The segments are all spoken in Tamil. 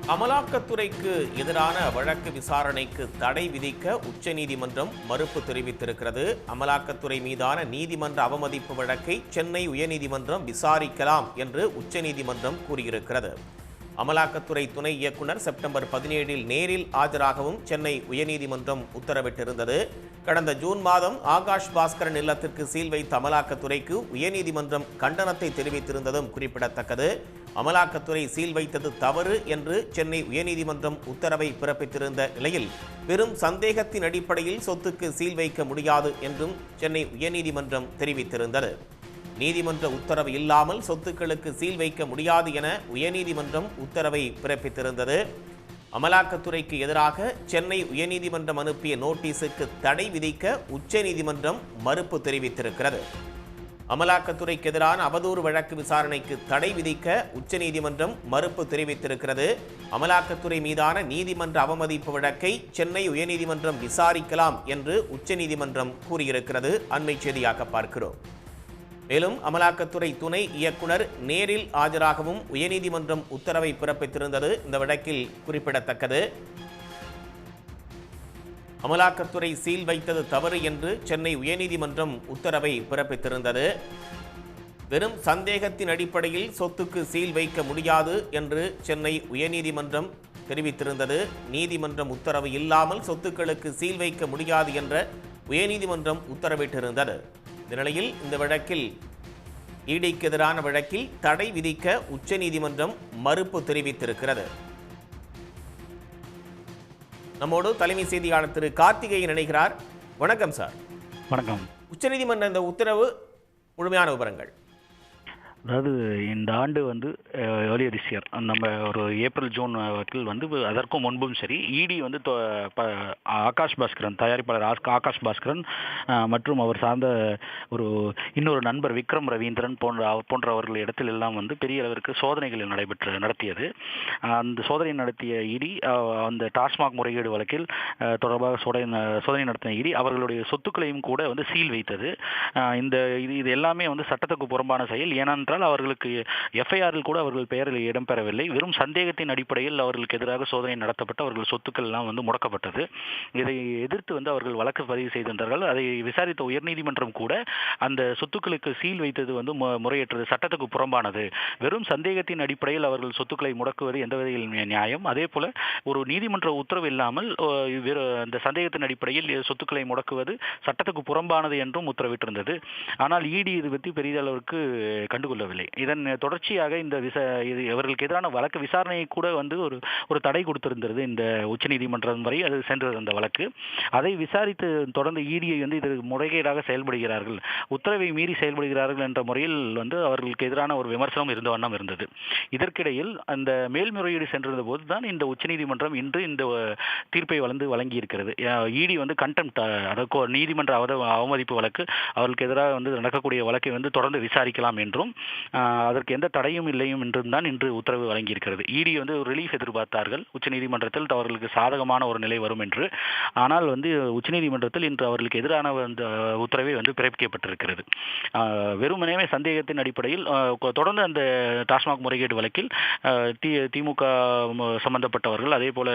அமலாக்கத்துறைக்கு எதிரான வழக்கு விசாரணைக்கு தடை விதிக்க உச்சநீதிமன்றம் மறுப்பு தெரிவித்திருக்கிறது. அமலாக்கத்துறை மீதான நீதிமன்ற அவமதிப்பு வழக்கை சென்னை உயர்நீதிமன்றம் விசாரிக்கலாம் என்று உச்சநீதிமன்றம் கூறியிருக்கிறது. அமலாக்கத்துறை துணை இயக்குனர் செப்டம்பர் 17 நேரில் ஆஜராகவும் சென்னை உயர்நீதிமன்றம் உத்தரவிட்டிருந்தது. கடந்த ஜூன் மாதம் ஆகாஷ் பாஸ்கரன் இல்லத்திற்கு சீல் வைத்த அமலாக்கத்துறைக்கு உயர்நீதிமன்றம் கண்டனத்தை தெரிவித்திருந்ததும் குறிப்பிடத்தக்கது. அமலாக்கத்துறை சீல் வைத்தது தவறு என்று சென்னை உயர்நீதிமன்றம் உத்தரவை பிறப்பித்திருந்த நிலையில் பெரும் சந்தேகத்தின் அடிப்படையில் சொத்துக்கு சீல் வைக்க முடியாது என்றும் சென்னை உயர்நீதிமன்றம் தெரிவித்திருந்தது. நீதிமன்ற உத்தரவு இல்லாமல் சொத்துக்களுக்கு சீல் வைக்க முடியாது என உயர்நீதிமன்றம் உத்தரவை பிறப்பித்திருந்தது. அமலாக்கத்துறைக்கு எதிராக சென்னை உயர்நீதிமன்றம் அனுப்பிய நோட்டீஸுக்கு தடை விதிக்க உச்சநீதிமன்றம் மறுப்பு தெரிவித்திருக்கிறது. அமலாக்கத்துறைக்கு எதிரான அவதூறு வழக்கு விசாரணைக்கு தடை விதிக்க உச்சநீதிமன்றம் மறுப்பு தெரிவித்திருக்கிறது. அமலாக்கத்துறை மீதான நீதிமன்ற அவமதிப்பு வழக்கை சென்னை உயர்நீதிமன்றம் விசாரிக்கலாம் என்று உச்சநீதிமன்றம் கூறியிருக்கிறது. அண்மை செய்தியாக பார்க்கிறோம். மேலும் அமலாக்கத்துறை துணை இயக்குனர் நேரில் ஆஜராகவும் உயர்நீதிமன்றம் உத்தரவை பிறப்பித்திருந்தது இந்த வழக்கில் குறிப்பிடத்தக்கது. அமலாக்கத்துறை சீல் வைத்தது தவறு என்று சென்னை உயர்நீதிமன்றம் உத்தரவை பிறப்பித்திருந்தது. வெறும் சந்தேகத்தின் அடிப்படையில் சொத்துக்கு சீல் வைக்க முடியாது என்று சென்னை உயர்நீதிமன்றம் தெரிவித்திருந்தது. நீதிமன்றம் உத்தரவு இல்லாமல் சொத்துக்களுக்கு சீல் வைக்க முடியாது என்ற உயர்நீதிமன்றம் உத்தரவிட்டிருந்தது. இந்த நிலையில் இந்த வழக்கில் ஈடிக்கு எதிரான வழக்கில் தடை விதிக்க உச்சநீதிமன்றம் மறுப்பு தெரிவித்திருக்கிறது. நம்மோடு தலைமை செய்தியாளர் திரு கார்த்திகேயன் இணைகிறார். வணக்கம் சார். வணக்கம். உச்சநீதிமன்ற இந்த உத்தரவு முழுமையான விவரங்கள். அதாவது இந்த ஆண்டு ஏர்லியர் திஸ் இயர் நம்ம ஒரு ஏப்ரல் ஜூன் வாக்கில் அதற்கும் முன்பும் சரி இடி ஆகாஷ் பாஸ்கரன், தயாரிப்பாளர் ஆகாஷ் பாஸ்கரன் மற்றும் அவர் சார்ந்த ஒரு இன்னொரு நண்பர் விக்ரம் ரவீந்திரன் போன்றவர்கள் இடத்தில் எல்லாம் பெரிய அளவிற்கு சோதனைகள் நடத்தியது. அந்த சோதனை நடத்திய இடி அந்த டாஸ்மாக் முறைகேடு வழக்கில் தொடர்பாக சோதனை நடத்தின இடி அவர்களுடைய சொத்துக்களையும் கூட சீல் வைத்தது. இது எல்லாமே சட்டத்துக்கு புறம்பான செயல். ஏனென்றால் அவர்களுக்கு எஃப்ஐஆரில் கூட அவர்கள் பெயரில் இடம்பெறவில்லை. வெறும் சந்தேகத்தின் அடிப்படையில் அவர்களுக்கு எதிராக சோதனை நடத்தப்பட்டு அவர்கள் சொத்துக்கள் எல்லாம் முடக்கப்பட்டது. இதை எதிர்த்து அவர்கள் வழக்கு பதிவு செய்திருந்தார்கள். அதை விசாரித்த உயர்நீதிமன்றம் கூட அந்த சொத்துக்களுக்கு சீல் வைத்தது முறையற்றது, சட்டத்துக்கு புறம்பானது. வெறும் சந்தேகத்தின் அடிப்படையில் அவர்கள் சொத்துக்களை முடக்குவது எந்த வகையில் நியாயம்? அதே போல ஒரு நீதிமன்ற உத்தரவு இல்லாமல் அந்த சந்தேகத்தின் அடிப்படையில் சொத்துக்களை முடக்குவது சட்டத்துக்கு புறம்பானது என்றும் உத்தரவிட்டிருந்தது. ஆனால் இடி இது பற்றி பெரிதளவிற்கு கண்டுகொள்ள இதன் தொடர்ச்சியாக இவர்களுக்கு எதிரான வழக்கு விசாரணையை கூட ஒரு தடை கொடுத்திருந்தது இந்த உச்சநீதிமன்றம் வரை அது சென்றது அந்த வழக்கு. அதை விசாரித்து தொடர்ந்து இடியை இது முறைகேடாக செயல்படுகிறார்கள், உத்தரவை மீறி செயல்படுகிறார்கள் என்ற முறையில் அவர்களுக்கு எதிரான ஒரு விமர்சனம் இருந்த வண்ணம் இருந்தது. இதற்கிடையில் அந்த மேல்முறையீடு சென்றிருந்த போது தான் இந்த உச்சநீதிமன்றம் இன்று இந்த தீர்ப்பை வழங்கி இருக்கிறது. இடி கண்டெம்ட், அதாவது நீதிமன்ற அவமதிப்பு வழக்கு, அவர்களுக்கு எதிராக நடக்கக்கூடிய வழக்கை தொடர்ந்து விசாரிக்கலாம் என்றும் அதற்கு எந்த தடையும் இல்லையும் என்றும் தான் இன்று உத்தரவு வழங்கியிருக்கிறது. இடி ஒரு ரிலீஃப் எதிர்பார்த்தார்கள் உச்சநீதிமன்றத்தில், அவர்களுக்கு சாதகமான ஒரு நிலை வரும் என்று. ஆனால் உச்சநீதிமன்றத்தில் இன்று அவர்களுக்கு எதிரான அந்த உத்தரவை பிறப்பிக்கப்பட்டிருக்கிறது. வெறுமனே சந்தேகத்தின் அடிப்படையில் தொடர்ந்து அந்த டாஸ்மாக் முறைகேடு வழக்கில் திமுக சம்பந்தப்பட்டவர்கள், அதே போல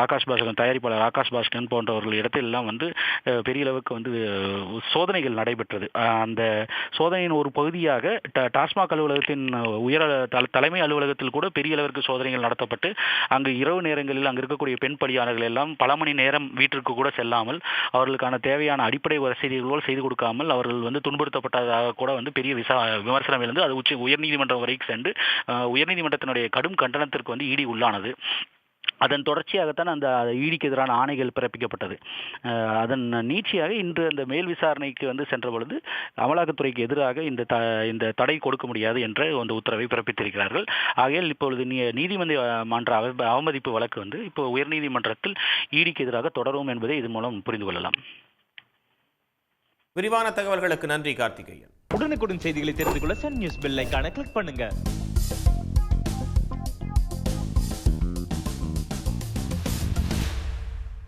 ஆகாஷ் பாஸ்கரன், தயாரிப்பாளர் ஆகாஷ் பாஸ்கரன் போன்றவர்கள் இடத்தில் எல்லாம் பெரிய அளவுக்கு சோதனைகள் நடைபெற்றது. அந்த சோதனையின் ஒரு பகுதியாக டாஸ்மாக் அலுவலகத்தின் உயர் தலைமை அலுவலகத்தில் கூட பெரிய அளவிற்கு சோதனைகள் நடத்தப்பட்டு அங்கு இரவு நேரங்களில் அங்கு இருக்கக்கூடிய பெண் பணியாளர்கள் எல்லாம் பல மணி நேரம் வீட்டிற்கு கூட செல்லாமல் அவர்களுக்கான தேவையான அடிப்படை வசதிகளோடு செய்து கொடுக்காமல் அவர்கள் துன்புறுத்தப்பட்டதாக கூட பெரிய விமர்சனம் எழுந்து அது உயர்நீதிமன்றம் வரைக்கும் சென்று உயர்நீதிமன்றத்தினுடைய கடும் கண்டனத்திற்கு இடி உள்ளானது. அதன் தொடர்ச்சியாகத்தான் அந்த இடிக்கு எதிரான ஆணைகள் பிறப்பிக்கப்பட்டது. அதன் நீட்சியாக இன்று அந்த மேல் விசாரணைக்கு சென்ற பொழுது அமலாக்கத்துறைக்கு எதிராக இந்த தடை கொடுக்க முடியாது என்ற அந்த உத்தரவை பிறப்பித்திருக்கிறார்கள். ஆகையால் இப்பொழுது நீதிமன்ற அவமதிப்பு வழக்கு இப்போ உயர்நீதிமன்றத்தில் இடிக்கு எதிராக தொடரும் என்பதை இதன் மூலம் புரிந்து கொள்ளலாம். விரிவான தகவல்களுக்கு நன்றி கார்த்திகேயன். உடனுக்குடன் செய்திகளை தெரிந்து கொள்ள சன் நியூஸ் பெல் ஐகானை கிளிக் பண்ணுங்க.